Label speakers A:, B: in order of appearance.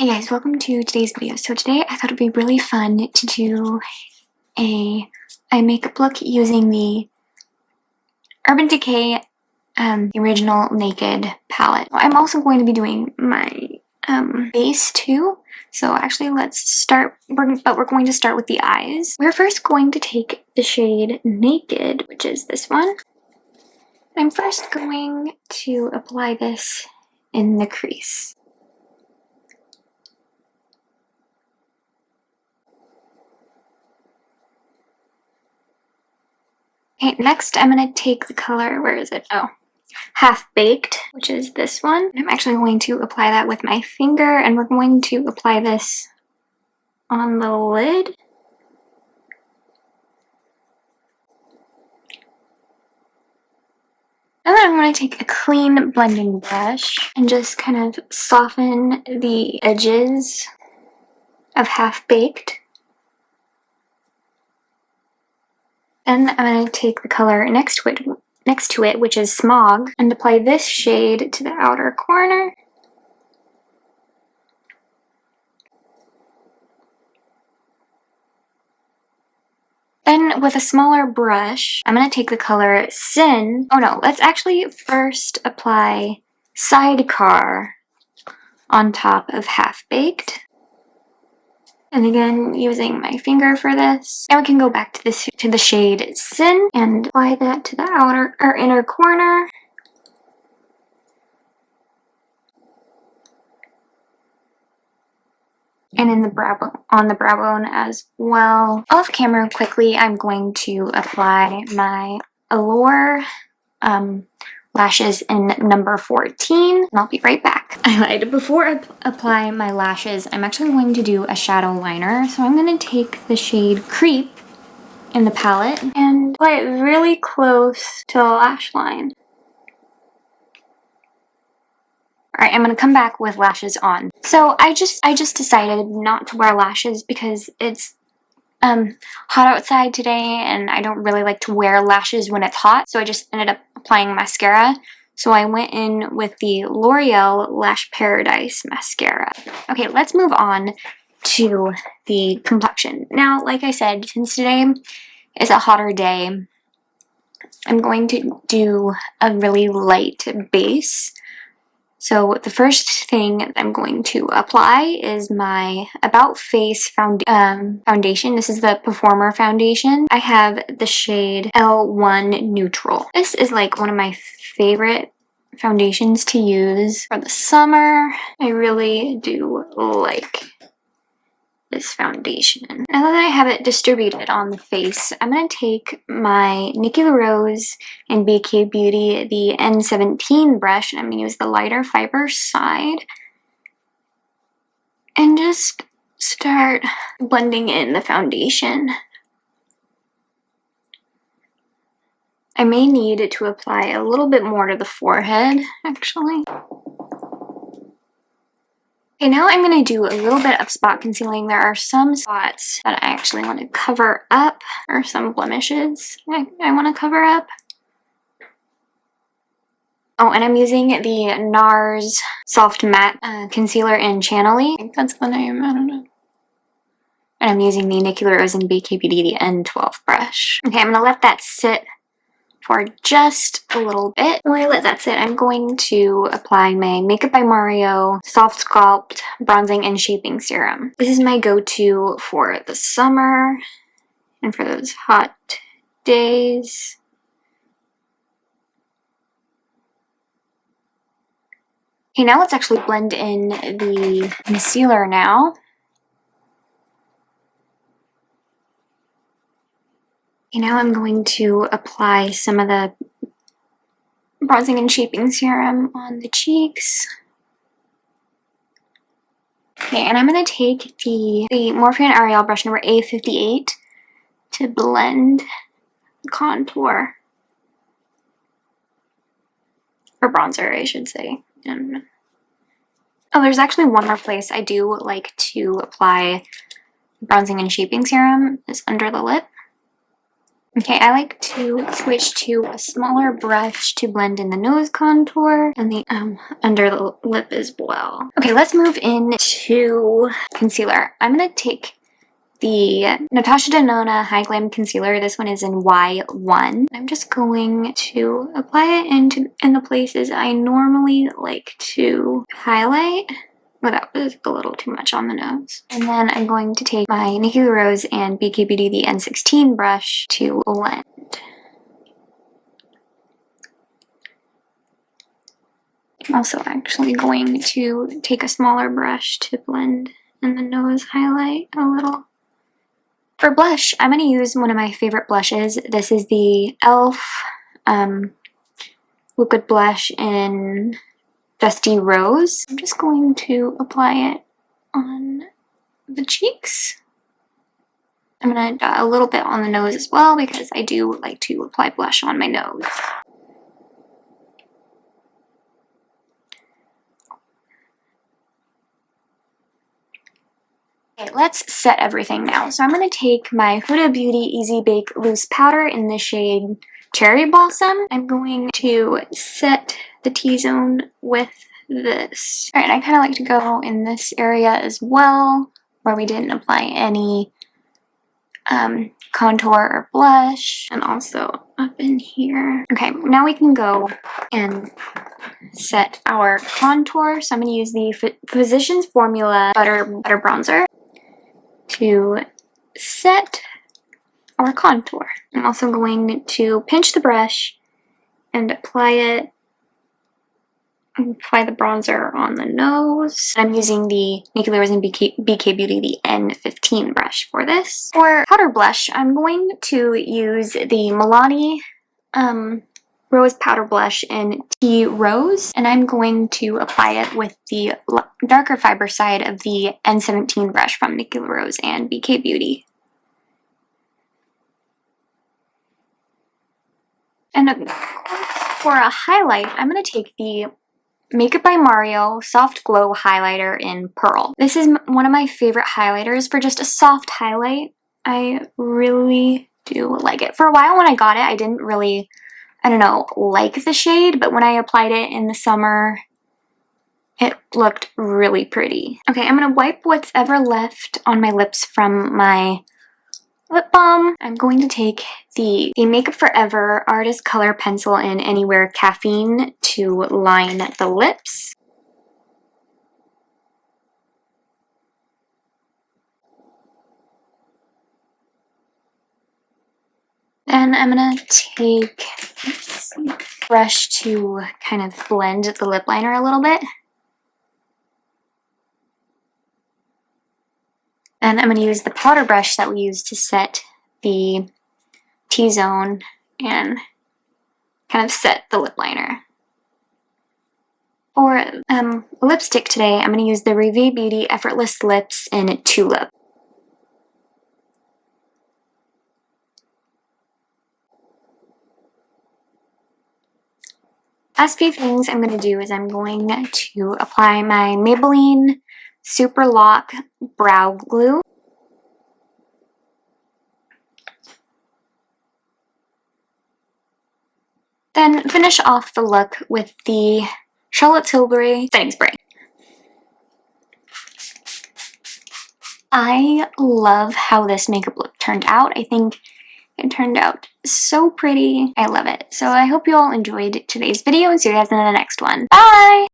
A: Hey guys, welcome to today's video. So today I thought it'd be really fun to do a eye makeup look using the Urban Decay original Naked palette. I'm also going to be doing my base too. So actually let's start, but we're going to start with the eyes. We're first going to take the shade Naked, which is this one. I'm first going to apply this in the crease. Okay, next I'm going to take the color, where is it? Oh, Half Baked, which is this one. I'm actually going to apply that with my finger, and we're going to apply this on the lid. And then I'm going to take a clean blending brush and just kind of soften the edges of Half Baked. Then I'm going to take the color next to it, which is Smog, and apply this shade to the outer corner. Then with a smaller brush, I'm going to take the color Sin. Oh no, let's actually first apply Sidecar on top of Half Baked. And again, using my finger for this. Now we can go back to the shade Sin and apply that to the outer or inner corner. And in the on the brow bone as well. Off camera quickly, I'm going to apply my Allure lashes in number 14, and I'll be right back. I lied. Before I apply my lashes, I'm actually going to do a shadow liner. So I'm going to take the shade Creep in the palette and apply it really close to the lash line. Alright, I'm going to come back with lashes on. So I just decided not to wear lashes because it's hot outside today and I don't really like to wear lashes when it's hot, so I just ended up applying mascara. So I went in with the L'Oreal Lash Paradise mascara. Okay, let's move on to the complexion. Now, like I said, since today is a hotter day, I'm going to do a really light base. So the first thing I'm going to apply is my About Face foundation. This is the Performer foundation. I have the shade L1 Neutral. This is like one of my favorite foundations to use for the summer. I really do like this foundation. Now that I have it distributed on the face, I'm going to take my Nikki LaRose and BK Beauty, the N17 brush, and I'm going to use the lighter fiber side and just start blending in the foundation. I may need to apply a little bit more to the forehead, actually. Okay, now I'm going to do a little bit of spot concealing. There are some spots that I actually want to cover up, or some blemishes I want to cover up. Oh, and I'm using the Nars Soft Matte Concealer in Chantilly. I think that's the name, I don't know. And I'm using the Nikki LaRose and BK Beauty, the N12 brush. Okay, I'm going to let that sit for just a little bit. While I let that sit, I'm going to apply my Makeup by Mario Soft Sculpt Bronzing and Shaping Serum. This is my go-to for the summer and for those hot days. Okay, now let's actually blend in the concealer now. Okay, now I'm going to apply some of the Bronzing and Shaping Serum on the cheeks. Okay, and I'm going to take the Morphe and L'Oreal brush number A58 to blend the contour. Or bronzer, I should say. Oh, there's actually one more place I do like to apply Bronzing and Shaping Serum, is under the lip. Okay, I like to switch to a smaller brush to blend in the nose contour and the under the lip as well. Okay, let's move into concealer. I'm gonna take the Natasha Denona Hy-glam concealer. This one is in Y1. I'm just going to apply it in the places I normally like to highlight. Well, that was a little too much on the nose. And then I'm going to take my Nikki Rose and BK Beauty the N16 brush to blend. I'm also actually going to take a smaller brush to blend in the nose highlight a little. For blush, I'm going to use one of my favorite blushes. This is the e.l.f. liquid blush in Dusty Rose. I'm just going to apply it on the cheeks. I'm going to dot a little bit on the nose as well because I do like to apply blush on my nose. Okay, let's set everything now. So I'm going to take my Huda Beauty Easy Bake Loose Powder in the shade Cherry Blossom. I'm going to set the T-zone with this. Alright, I kind of like to go in this area as well, where we didn't apply any contour or blush, and also up in here. Okay, now we can go and set our contour. So I'm going to use the Physicians Formula Butter Bronzer to set our contour. I'm also going to pinch the brush and apply the bronzer on the nose. I'm using the Nikki Rose and BK Beauty the N15 brush for this. For powder blush, I'm going to use the Milani Rose Powder Blush in Tea Rose, and I'm going to apply it with the darker fiber side of the N17 brush from Nikki Rose and BK Beauty. And of course, for a highlight, I'm going to take the Make It by Mario Soft Glow Highlighter in Pearl. This is one of my favorite highlighters for just a soft highlight. I really do like it. For a while when I got it, I didn't really, I don't know, like the shade, but when I applied it in the summer, it looked really pretty. Okay, I'm going to wipe what's ever left on my lips from my lip balm. I'm going to take the Makeup Forever Artist Color Pencil in Anywhere Caffeine to line the lips. Then I'm going to take a brush to kind of blend the lip liner a little bit. And I'm going to use the powder brush that we used to set the T-zone and kind of set the lip liner. For lipstick today, I'm going to use the Riviera Beauty Effortless Lips in Tulip. Last few things I'm going to do is I'm going to apply my Maybelline Super Lock Brow Glue. Then finish off the look with the Charlotte Tilbury setting spray. I love how this makeup look turned out. I think it turned out so pretty. I love it. So I hope you all enjoyed today's video and see you guys in the next one. Bye!